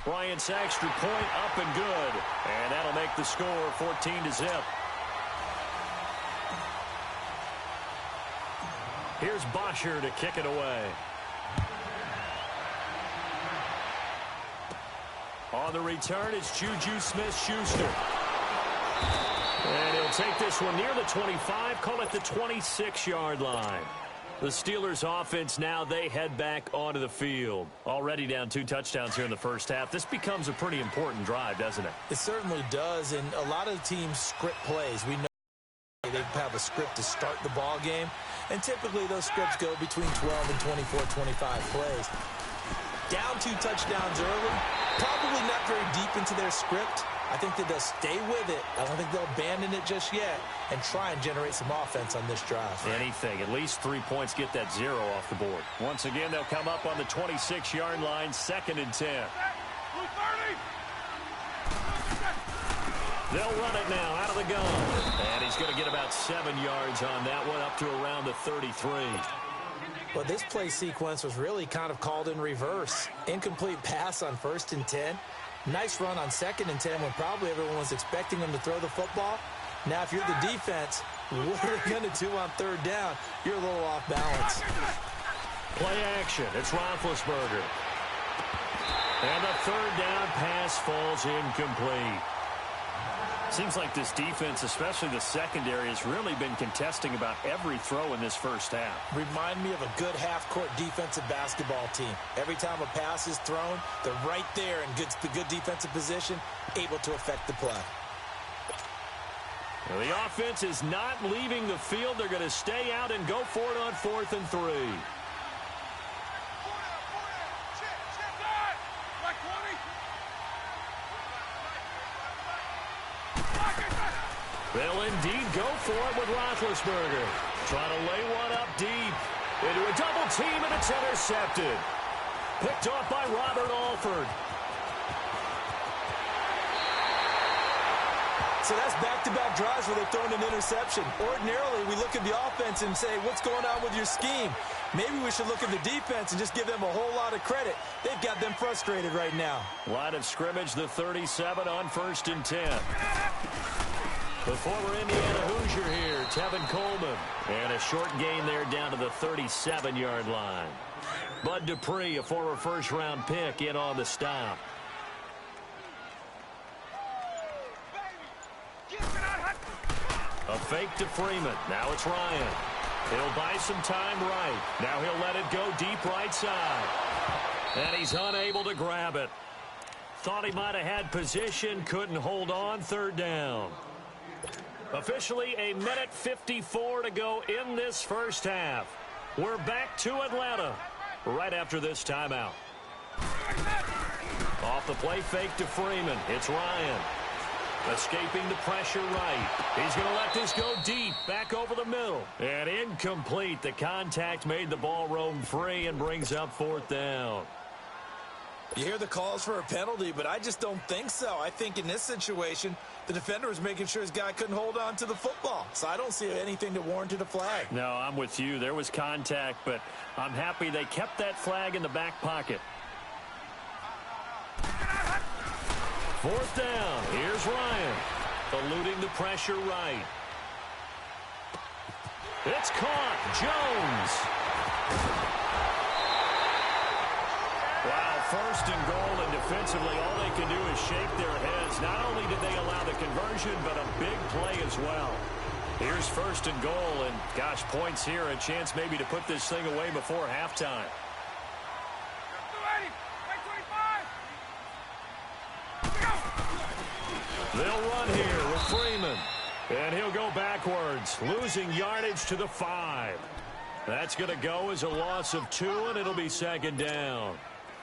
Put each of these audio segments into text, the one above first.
Bryant's extra point up and good. And that'll make the score 14-0. Here's Bosher to kick it away. On the return, it's Juju Smith-Schuster. And he'll take this one near the 25, call it the 26-yard line. The Steelers offense now, they head back onto the field. Already down 2 touchdowns here in the first half. This becomes a pretty important drive, doesn't it? It certainly does, and a lot of teams script plays. We know they have a script to start the ball game, and typically those scripts go between 12 and 24, 25 plays. Down 2 touchdowns early, probably not very deep into their script. I think that they'll stay with it. I don't think they'll abandon it just yet and try and generate some offense on this drive. Anything. At least 3 points, get that 0 off the board. Once again, they'll come up on the 26-yard line, 2nd and 10. They'll run it now out of the gun. And he's going to get about 7 yards on that one, up to around the 33. Well, this play sequence was really kind of called in reverse. Incomplete pass on 1st and 10. Nice run on 2nd and 10 when probably everyone was expecting him to throw the football. Now, if you're the defense, what are they going to do on 3rd down? You're a little off balance. Play action. It's Roethlisberger. And the 3rd down pass falls incomplete. Seems like this defense, especially the secondary, has really been contesting about every throw in this first half. Remind me of a good half-court defensive basketball team. Every time a pass is thrown, they're right there in good defensive position, able to affect the play. Well, the offense is not leaving the field. They're going to stay out and go for it on 4th and 3. They'll indeed go for it with Roethlisberger. Trying to lay one up deep. Into a double team, and it's intercepted. Picked off by Robert Alford. So that's back-to-back drives where they're throwing an interception. Ordinarily, we look at the offense and say, what's going on with your scheme? Maybe we should look at the defense and just give them a whole lot of credit. They've got them frustrated right now. Line of scrimmage, the 37 on 1st and 10. The former Indiana Hoosier here, Tevin Coleman. And a short gain there down to the 37-yard line. Bud Dupree, a former first-round pick, in on the stop. A fake to Freeman. Now it's Ryan. He'll buy some time right. Now he'll let it go deep right side. And he's unable to grab it. Thought he might have had position, couldn't hold on, 3rd down. Officially a minute 54 to go in this first half. We're back to Atlanta right after this timeout. Off the play fake to Freeman. It's Ryan. Escaping the pressure right. He's going to let this go deep, back over the middle. And incomplete. The contact made the ball roam free and brings up 4th down. You hear the calls for a penalty, but I just don't think so. I think in this situation, the defender was making sure his guy couldn't hold on to the football. So I don't see anything that warranted a flag. No, I'm with you. There was contact, but I'm happy they kept that flag in the back pocket. 4th down. Here's Ryan. Eluding the pressure right. It's caught. Jones. Wow, 1st and goal, and defensively all they can do is shake their heads. Not only did they allow the conversion, but a big play as well. Here's 1st and goal, and gosh, points here. A chance maybe to put this thing away before halftime. They'll run here with Freeman. And he'll go backwards, losing yardage to the 5. That's going to go as a loss of 2, and it'll be 2nd down.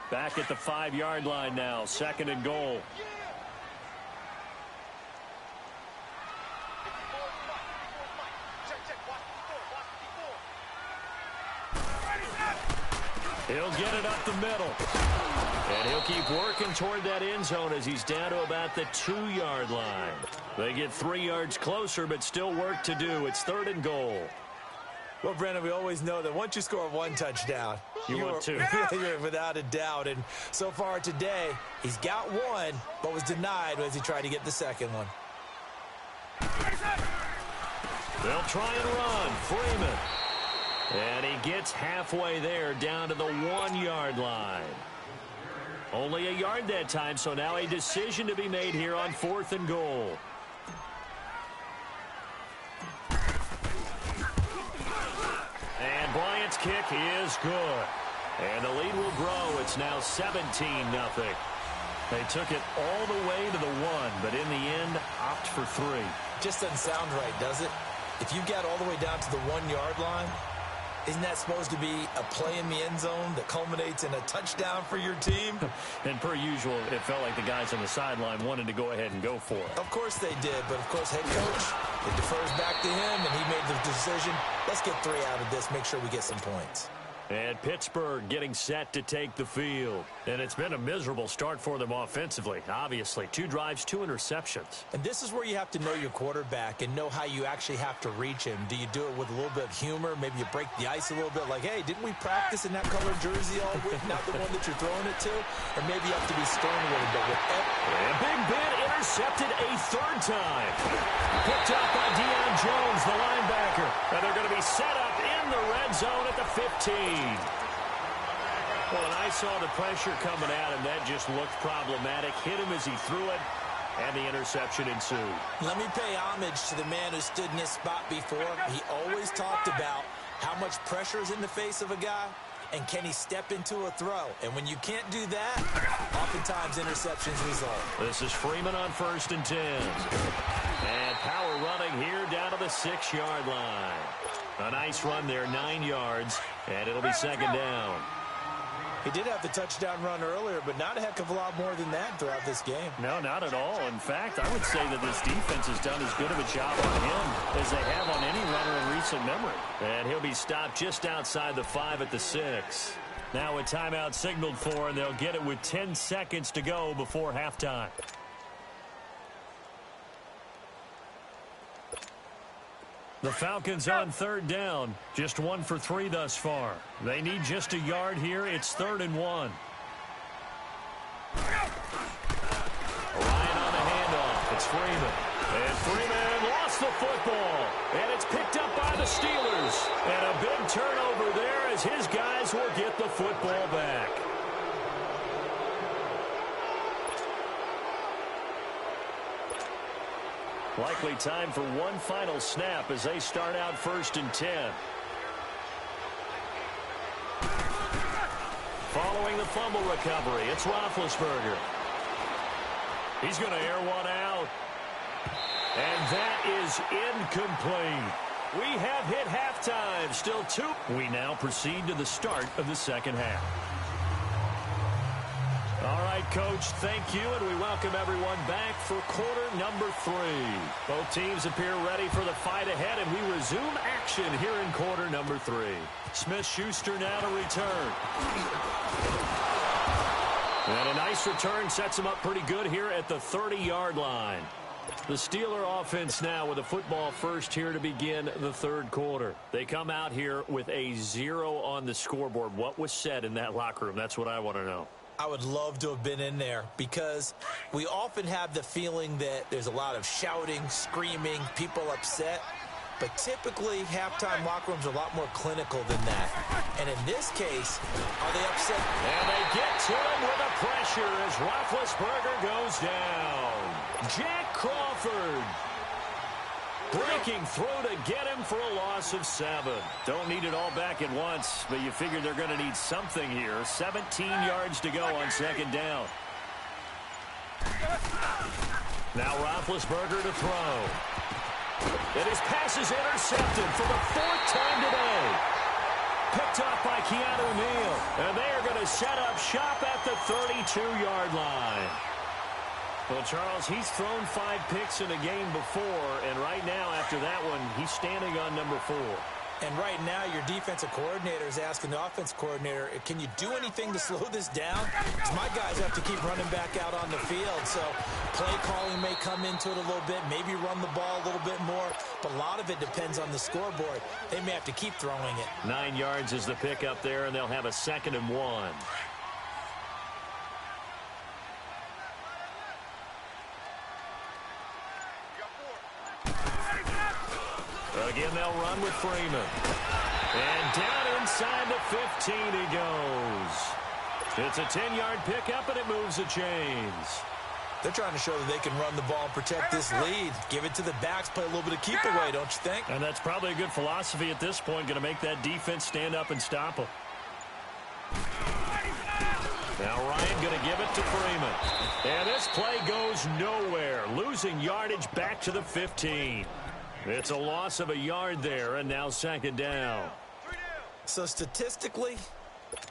Back at the 5-yard line now, 2nd and goal. He'll get it up the middle. And he'll keep working toward that end zone as he's down to about the 2-yard line. They get 3 yards closer, but still work to do. It's 3rd and goal. Well, Brandon, we always know that once you score one touchdown, want two. You're without a doubt. And so far today, he's got one, but was denied as he tried to get the second one. They'll try and run. Freeman. And he gets halfway there, down to the 1-yard line. Only a yard that time, so now a decision to be made here on 4th and goal. And Bryant's kick is good. And the lead will grow. It's now 17-0. They took it all the way to the 1, but in the end, opt for 3. Just doesn't sound right, does it? If you got all the way down to the 1-yard line, isn't that supposed to be a play in the end zone that culminates in a touchdown for your team? And per usual, it felt like the guys on the sideline wanted to go ahead and go for it. Of course they did, but of course head coach, it defers back to him, and he made the decision, let's get 3 out of this, make sure we get some points. And Pittsburgh getting set to take the field. And it's been a miserable start for them offensively. Obviously, 2 drives, 2 interceptions. And this is where you have to know your quarterback and know how you actually have to reach him. Do you do it with a little bit of humor? Maybe you break the ice a little bit like, hey, didn't we practice in that colored jersey all week, not the one that you're throwing it to? Or maybe you have to be stern a little bit. And Big Ben intercepted a 3rd time. Picked up by Deion Jones, the linebacker. And they're going to be set up in the red zone at the 15. Well, and I saw the pressure coming at him. That just looked problematic. Hit him as he threw it, and the interception ensued. Let me pay homage to the man who stood in this spot before. He always talked about how much pressure is in the face of a guy, and can he step into a throw. And when you can't do that, oftentimes interceptions result. This is Freeman on 1st and 10. And power running here down to the 6-yard line. A nice run there, 9 yards, and it'll be 2nd down. He did have the touchdown run earlier, but not a heck of a lot more than that throughout this game. No, not at all. In fact, I would say that this defense has done as good of a job on him as they have on any runner in recent memory. And he'll be stopped just outside the 5 at the 6. Now a timeout signaled for, and they'll get it with 10 seconds to go before halftime. The Falcons on 3rd down. Just 1 for 3 thus far. They need just a yard here. It's 3rd and 1. Ryan on the handoff. It's Freeman. And Freeman lost the football. And it's picked up by the Steelers. And a big turnover there as his guys will get the football back. Likely time for one final snap as they start out 1st and 10. Following the fumble recovery, it's Roethlisberger. He's going to air one out. And that is incomplete. We have hit halftime. Still 2. We now proceed to the start of the 2nd half. All right, Coach, thank you, and we welcome everyone back for quarter number 3. Both teams appear ready for the fight ahead, and we resume action here in quarter number 3. Smith-Schuster now to return. And a nice return sets him up pretty good here at the 30-yard line. The Steeler offense now with a football first here to begin the 3rd quarter. They come out here with a 0 on the scoreboard. What was said in that locker room? That's what I want to know. I would love to have been in there because we often have the feeling that there's a lot of shouting, screaming, people upset. But typically, halftime locker rooms are a lot more clinical than that. And in this case, are they upset? And they get to him with the pressure as Roethlisberger goes down. Jack Crawford breaking through to get him for a loss of 7. Don't need it all back at once, but you figure they're going to need something here. 17 yards to go on 2nd down. Now Roethlisberger to throw. And his pass is intercepted for the 4th time today. Picked off by Keanu Neal. And they are going to set up shop at the 32-yard line. Well, Charles, he's thrown 5 picks in a game before, and right now, after that one, he's standing on number 4. And right now, your defensive coordinator is asking the offensive coordinator, can you do anything to slow this down? Because my guys have to keep running back out on the field. So play calling may come into it a little bit, maybe run the ball a little bit more, but a lot of it depends on the scoreboard. They may have to keep throwing it. 9 yards is the pickup there, and they'll have a 2nd and 1. Again, they'll run with Freeman. And down inside the 15 he goes. It's a 10-yard pickup, and it moves the chains. They're trying to show that they can run the ball and protect this lead. Give it to the backs, play a little bit of keep away, don't you think? And that's probably a good philosophy at this point, going to make that defense stand up and stop them. Now Ryan going to give it to Freeman. And this play goes nowhere, losing yardage back to the 15. It's a loss of a yard there, and now 2nd down. So statistically,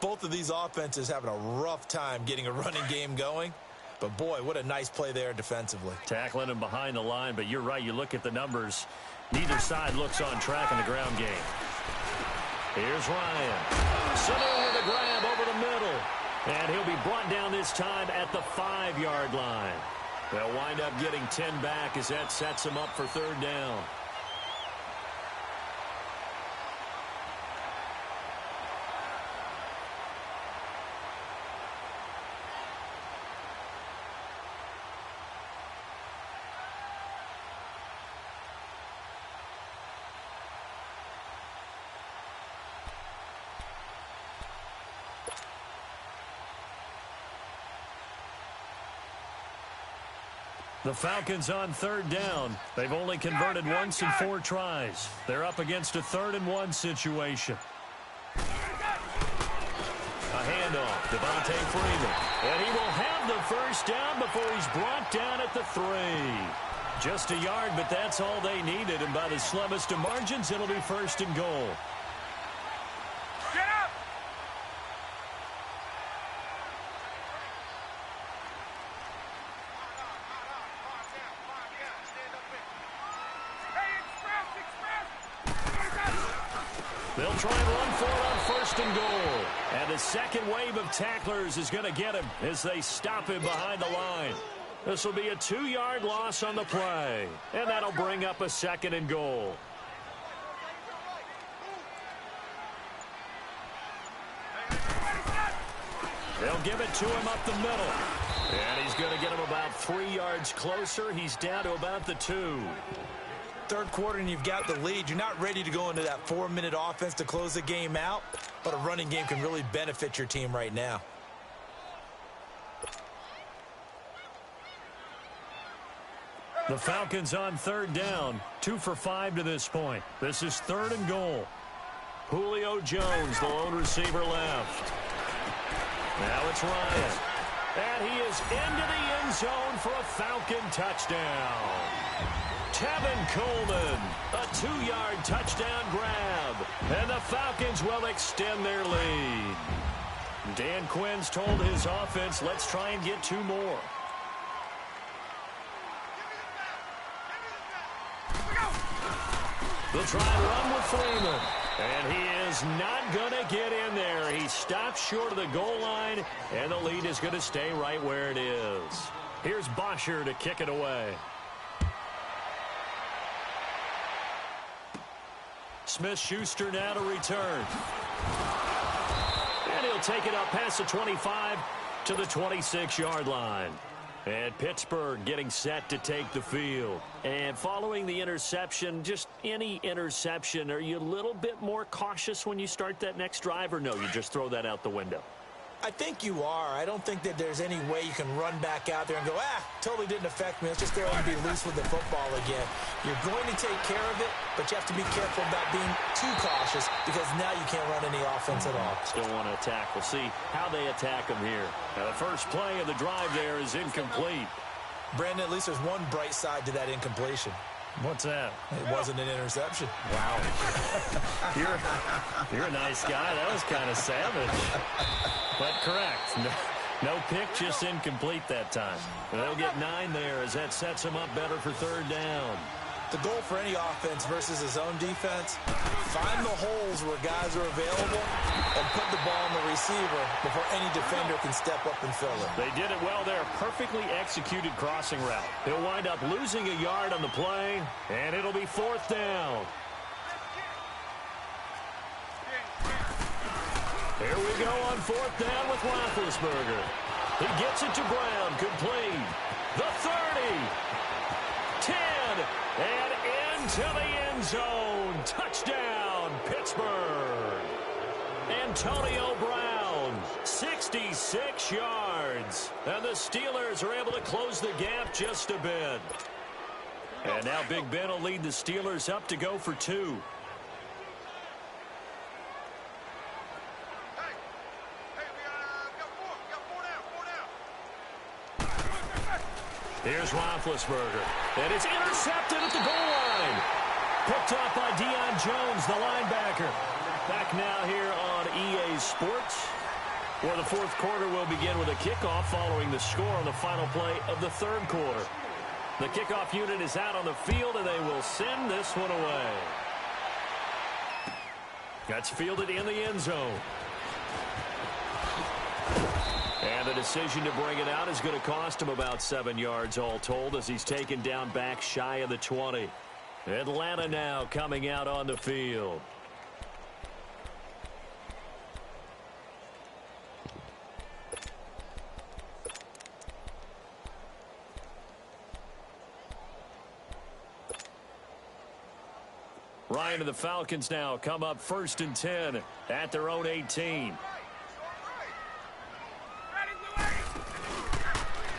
both of these offenses having a rough time getting a running game going. But, boy, what a nice play there defensively. Tackling him behind the line, but you're right. You look at the numbers. Neither side looks on track in the ground game. Here's Ryan. Sanu with a grab over the middle. And he'll be brought down this time at the 5-yard line. They'll wind up getting 10 back as that sets them up for 3rd down. The Falcons on 3rd down. They've only converted once in 4 tries. They're up against a 3rd and 1 situation. A handoff, Devontae Freeman. And he will have the 1st down before he's brought down at the 3. Just a yard, but that's all they needed. And by the slimmest of margins, it'll be 1st and goal. They'll try and run for it on 1st and goal. And the second wave of tacklers is going to get him as they stop him behind the line. This will be a 2-yard loss on the play. And that'll bring up a 2nd and goal. They'll give it to him up the middle. And he's going to get him about 3 yards closer. He's down to about the 2. 3rd quarter and you've got the lead. You're not ready to go into that 4-minute offense to close the game out, but a running game can really benefit your team right now. The Falcons on 3rd down, 2 for 5 to this point. This is 3rd and goal. Julio Jones, the lone receiver left. Now it's Ryan. And he is into the end zone for a Falcon touchdown. Tevin Coleman, a 2-yard touchdown grab. And the Falcons will extend their lead. Dan Quinn's told his offense, let's try and get 2 more. They'll try and run with Freeman. And he is not going to get in there. He stops short of the goal line, and the lead is going to stay right where it is. Here's Bosher to kick it away. Smith-Schuster now to return. And he'll take it up past the 25 to the 26-yard line. And Pittsburgh getting set to take the field. And following the interception, just any interception, are you a little bit more cautious when you start that next drive, or no, you just throw that out the window? I think you are. I don't think that there's any way you can run back out there and go, totally didn't affect me. Let's just go ahead and be loose with the football again. You're going to take care of it, but you have to be careful about being too cautious because now you can't run any offense at all. Still want to attack. We'll see how they attack them here. Now, the first play of the drive there is incomplete. Brandon, at least there's one bright side to that incompletion. What's that? It wasn't an interception. Wow. You're a nice guy. That was kind of savage. But correct. No pick, just incomplete that time. They'll get 9 there as that sets them up better for 3rd down. The goal for any offense versus his own defense, find the holes where guys are available and put the ball on the receiver before any defender can step up and fill it. They did it well there. Perfectly executed crossing route. He'll wind up losing a yard on the play, and it'll be 4th down. Here we go on 4th down with Roethlisberger. He gets it to Brown, complete. The 30, 10, and into the end zone. Touchdown, Pittsburgh. Antonio Brown, 66 yards. And the Steelers are able to close the gap just a bit. And now Big Ben will lead the Steelers up to go for 2. Here's Roethlisberger, and it's intercepted at the goal line. Picked up by Deion Jones, the linebacker. Back now here on EA Sports, where the 4th quarter will begin with a kickoff following the score on the final play of the 3rd quarter. The kickoff unit is out on the field, and they will send this one away. That's fielded in the end zone. And the decision to bring it out is going to cost him about 7 yards all told as he's taken down back shy of the 20. Atlanta now coming out on the field. Ryan and the Falcons now come up 1st and 10 at their own 18.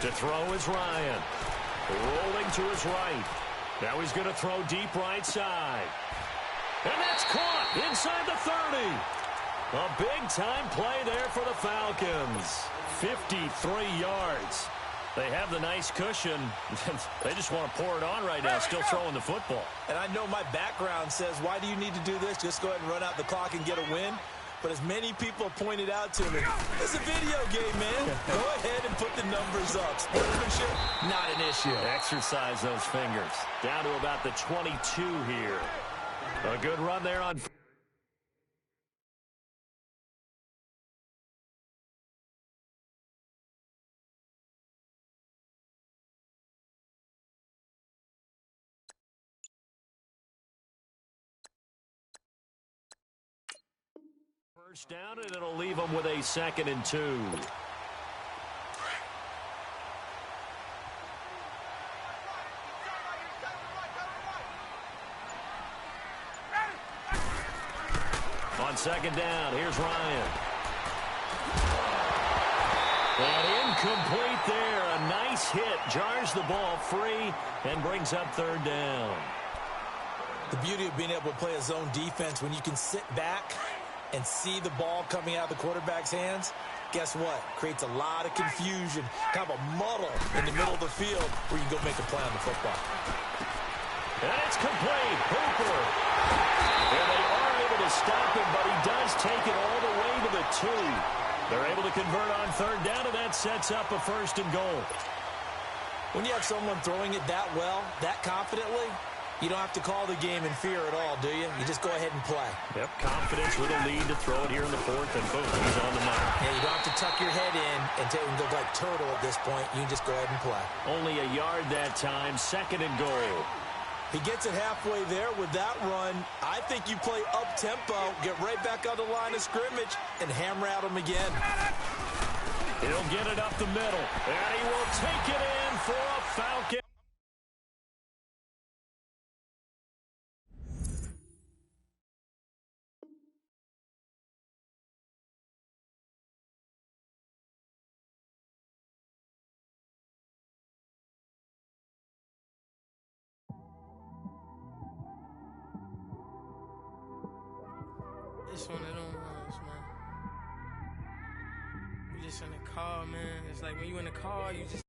To throw is Ryan. Rolling to his right. Now he's going to throw deep right side. And that's caught inside the 30. A big-time play there for the Falcons. 53 yards. They have the nice cushion. They just want to pour it on right now, still throwing the football. And I know my background says, why do you need to do this? Just go ahead and run out the clock and get a win. But as many people pointed out to me, it's a video game, man. Go ahead and put the numbers up. Sportsmanship, not an issue. Exercise those fingers. Down to about the 22 here. A good run there on... First down, and it'll leave them with a 2nd and 2. On 2nd down, here's Ryan. And incomplete there. A nice hit. Jars the ball free and brings up 3rd down. The beauty of being able to play a zone defense when you can sit back and see the ball coming out of the quarterback's hands, guess what? Creates a lot of confusion, kind of a muddle in the middle of the field where you can go make a play on the football. And it's complete. Hooper. And they are able to stop him, but he does take it all the way to the 2. They're able to convert on 3rd down, and that sets up a 1st and goal. When you have someone throwing it that well, that confidently, you don't have to call the game in fear at all, do you? You just go ahead and play. Yep, confidence with a lead to throw it here in the 4th, and boom, he's on the mark. Yeah, you don't have to tuck your head in and look like turtle at this point. You can just go ahead and play. Only a yard that time, 2nd and goal. He gets it halfway there with that run. I think you play up-tempo, get right back on the line of scrimmage, and hammer at him again. He'll get it up the middle, and he will take it in for a Falcon. It's one of them ones, man. You just in the car, man. It's like when you in the car, you just